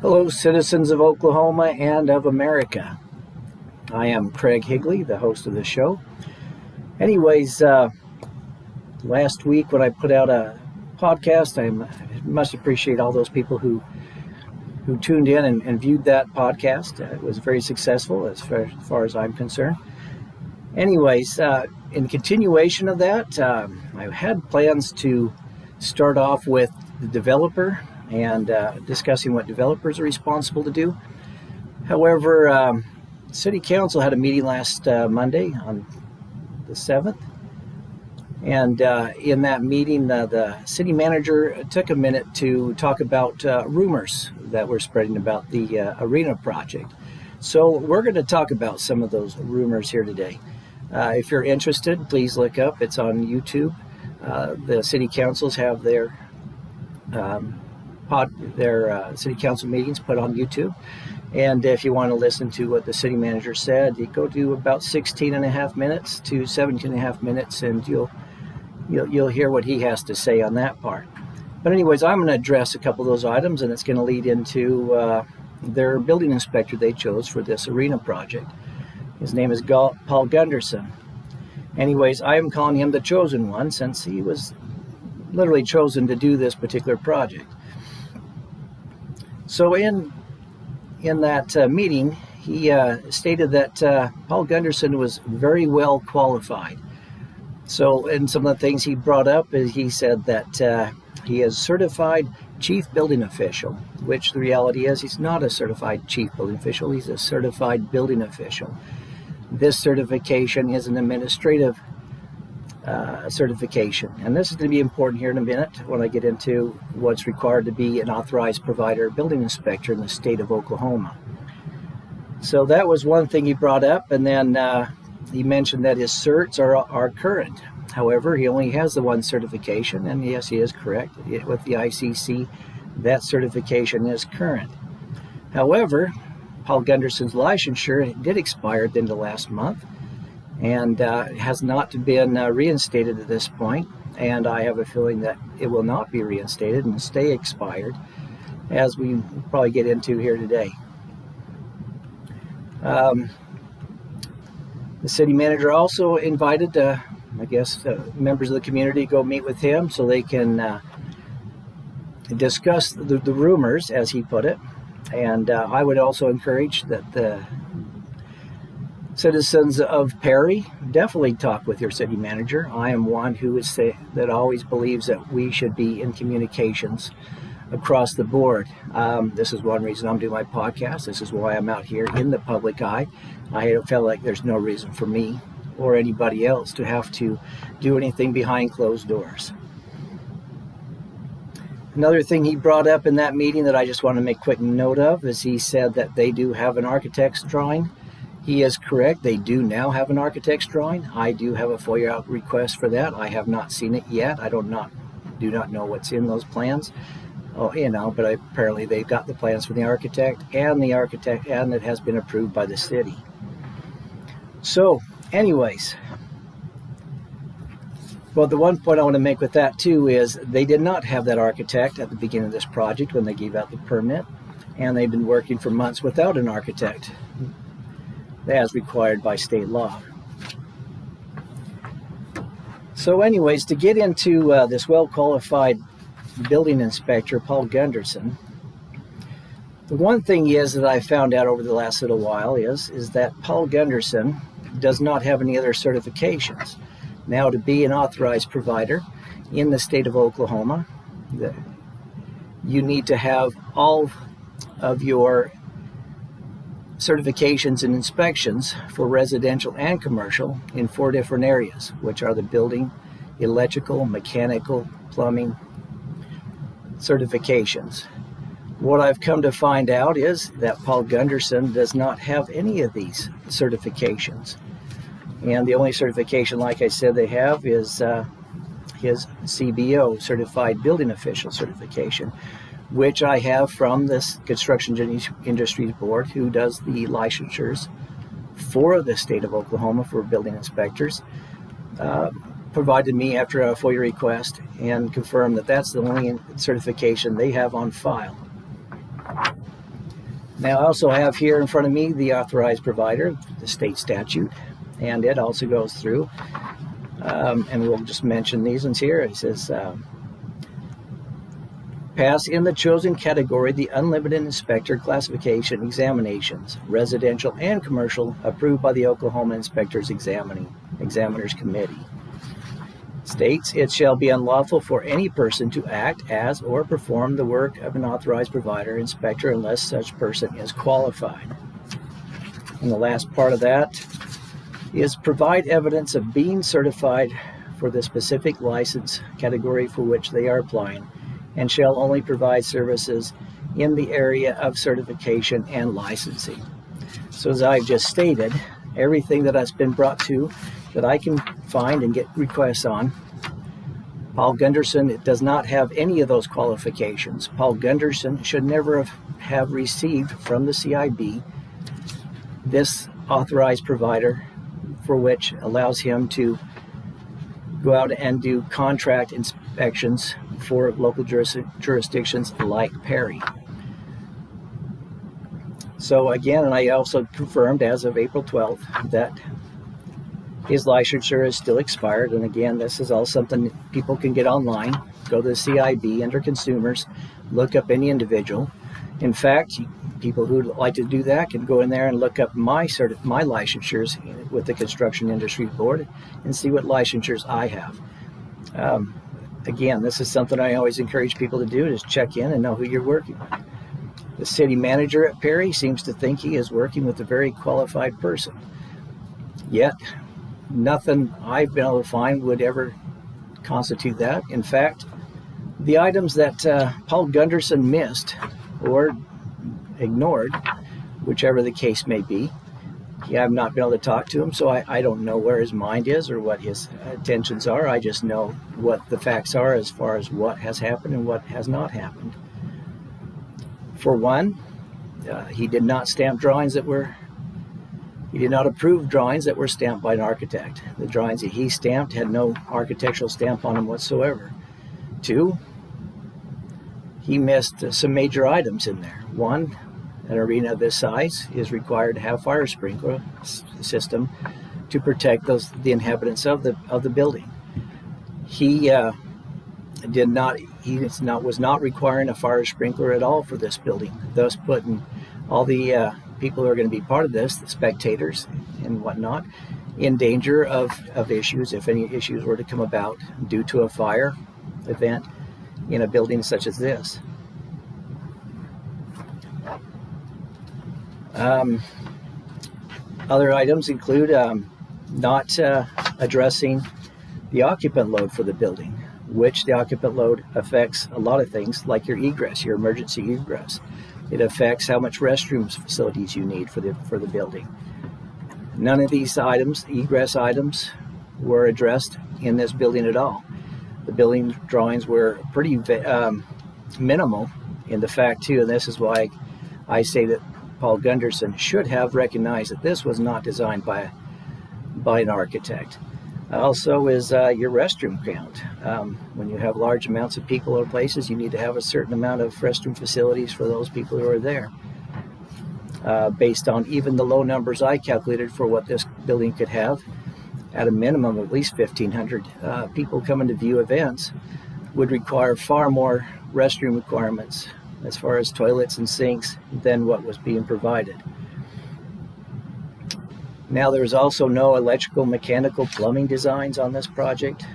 Hello, citizens of Oklahoma and of America. I am Craig Higley, the host of the show. Anyways, last week when I put out a podcast, I must appreciate all those people who tuned in and viewed that podcast. It was very successful as far as I'm concerned. Anyways, in continuation of that, I had plans to start off with the developer and discussing what developers are responsible to do. However, City Council had a meeting last Monday on the 7th, and in that meeting, the city manager took a minute to talk about rumors that were spreading about the arena project. So we're going to talk about some of those rumors here today. If you're interested, please look up. It's on YouTube. The city councils have their city council meetings put on YouTube. And if you want to listen to what the city manager said, you go to about 16 and a half minutes to 17 and a half minutes, and you'll hear what he has to say on that part. But anyways, I'm going to address a couple of those items, and it's going to lead into their building inspector they chose for this arena project. His name is Paul Gunderson. Anyways, I am calling him the chosen one since he was literally chosen to do this particular project. So in that meeting, he stated that Paul Gunderson was very well qualified. So, and some of the things he brought up is he said that he is certified chief building official, which the reality is he's not a certified chief building official, he's a certified building official. This certification is an administrative certification, and this is going to be important here in a minute when I get into what's required to be an authorized provider building inspector in the state of Oklahoma. So that was one thing he brought up, and then he mentioned that his certs are current. However, he only has the one certification, and yes, he is correct. With the ICC, that certification is current. However, Paul Gunderson's licensure did expire at the end of last month, and has not been reinstated at this point, and I have a feeling that it will not be reinstated and stay expired, as we probably get into here today. The city manager also invited, members of the community to go meet with him so they can discuss the rumors, as he put it, and I would also encourage that the citizens of Perry definitely talk with your city manager. I am one who that always believes that we should be in communications across the board. This is one reason I'm doing my podcast. This is why I'm out here in the public eye. I felt like there's no reason for me or anybody else to have to do anything behind closed doors. Another thing he brought up in that meeting that I just want to make quick note of is he said that they do have an architect's drawing. He is correct. They do now have an architect's drawing. I do have a FOIA request for that. I have not seen it yet. I do not know what's in those plans. But apparently they've got the plans from the architect, and it has been approved by the city. So, anyways, well, the one point I want to make with that too is they did not have that architect at the beginning of this project when they gave out the permit, and they've been working for months without an architect, as required by state law. So anyways, to get into this well-qualified building inspector, Paul Gunderson, the one thing is that I found out over the last little while is that Paul Gunderson does not have any other certifications. Now, to be an authorized provider in the state of Oklahoma, you need to have all of your certifications and inspections for residential and commercial in 4 different areas, which are the building, electrical, mechanical, plumbing certifications. What I've come to find out is that Paul Gunderson does not have any of these certifications. And the only certification, like I said, they have is his CBO, Certified Building Official certification, which I have from this Construction Industries Board, who does the licensures for the state of Oklahoma for building inspectors, provided me after a FOIA request and confirmed that that's the only certification they have on file. Now I also have here in front of me the authorized provider, the state statute, and it also goes through, and we'll just mention these ones here. It says, pass in the chosen category the unlimited inspector classification examinations, residential and commercial, approved by the Oklahoma Inspectors Examiners Committee. States, it shall be unlawful for any person to act as or perform the work of an authorized provider inspector unless such person is qualified. And the last part of that is provide evidence of being certified for the specific license category for which they are applying, and shall only provide services in the area of certification and licensing. So as I've just stated, everything that has been brought to that I can find and get requests on, Paul Gunderson does not have any of those qualifications. Paul Gunderson should never have received from the CIB this authorized provider, for which allows him to go out and do contract inspections for local jurisdictions like Perry. So again, and I also confirmed as of April 12th that his licensure is still expired. And again, this is all something people can get online. Go to the CIB under consumers, look up any individual. In fact, people who like to do that can go in there and look up my licensures with the Construction Industry Board and see what licensures I have. Again, this is something I always encourage people to do, is check in and know who you're working with. The city manager at Perry seems to think he is working with a very qualified person. Yet, nothing I've been able to find would ever constitute that. In fact, the items that Paul Gunderson missed or ignored, whichever the case may be, I've not been able to talk to him, so I don't know where his mind is or what his intentions are. I just know what the facts are as far as what has happened and what has not happened. For one, he did not stamp drawings that were, he did not approve drawings that were stamped by an architect. The drawings that he stamped had no architectural stamp on them whatsoever. Two, he missed some major items in there. One, an arena of this size is required to have fire sprinkler system to protect the inhabitants of the building. He was not requiring a fire sprinkler at all for this building, thus putting all the people who are going to be part of this, the spectators and whatnot, in danger of issues, if any issues were to come about due to a fire event in a building such as this. Other items include not addressing the occupant load for the building, which the occupant load affects a lot of things like your egress, your emergency egress. It affects how much restrooms facilities you need for the building. None of these items, egress items, were addressed in this building at all. The building drawings were pretty minimal in the fact too, and this is why I say that Paul Gunderson should have recognized that this was not designed by an architect. Also is your restroom count. When you have large amounts of people or places, you need to have a certain amount of restroom facilities for those people who are there. Based on even the low numbers I calculated for what this building could have, at a minimum of at least 1,500 people coming to view events, would require far more restroom requirements as far as toilets and sinks than what was being provided. Now, there's also no electrical, mechanical, plumbing designs on this project.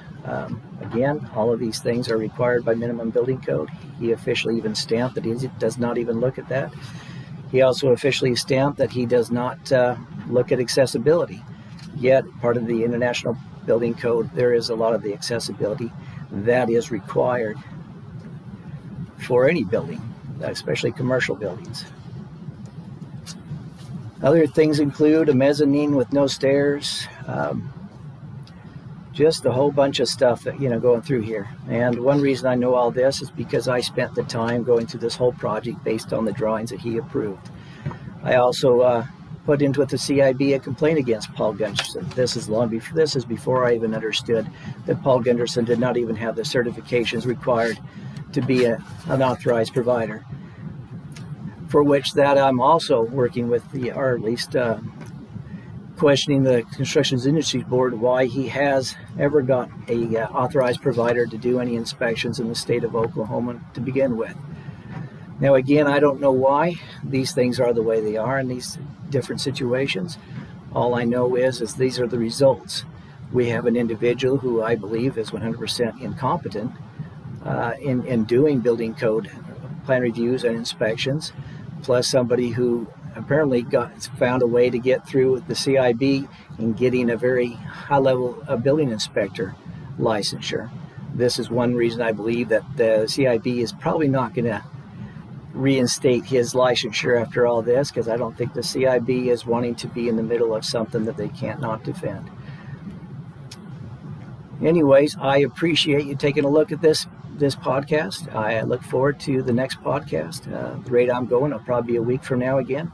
Again, all of these things are required by minimum building code. He officially even stamped that he does not even look at that. He also officially stamped that he does not look at accessibility. Yet, part of the International Building Code, there is a lot of the accessibility that is required for any building, especially commercial buildings. Other things include a mezzanine with no stairs, just a whole bunch of stuff that, going through here. And one reason I know all this is because I spent the time going through this whole project based on the drawings that he approved. I also put into with the CIB a complaint against Paul Gunderson. This is before I even understood that Paul Gunderson did not even have the certifications required to be an authorized provider. for which that I'm also working with or at least questioning the Construction Industries Board why he has ever got a authorized provider to do any inspections in the state of Oklahoma to begin with. Now again, I don't know why these things are the way they are in these different situations. All I know is these are the results. We have an individual who I believe is 100% incompetent in doing building code plan reviews and inspections, plus somebody who apparently found a way to get through the CIB in getting a very high-level building inspector licensure. This is one reason I believe that the CIB is probably not going to reinstate his licensure after all this, because I don't think the CIB is wanting to be in the middle of something that they can't not defend. Anyways, I appreciate you taking a look at this podcast. I look forward to the next podcast. The rate I'm going, it'll probably be a week from now again.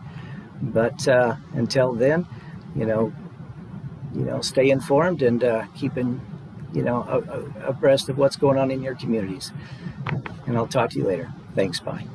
But until then, stay informed and keeping, abreast of what's going on in your communities. And I'll talk to you later. Thanks. Bye.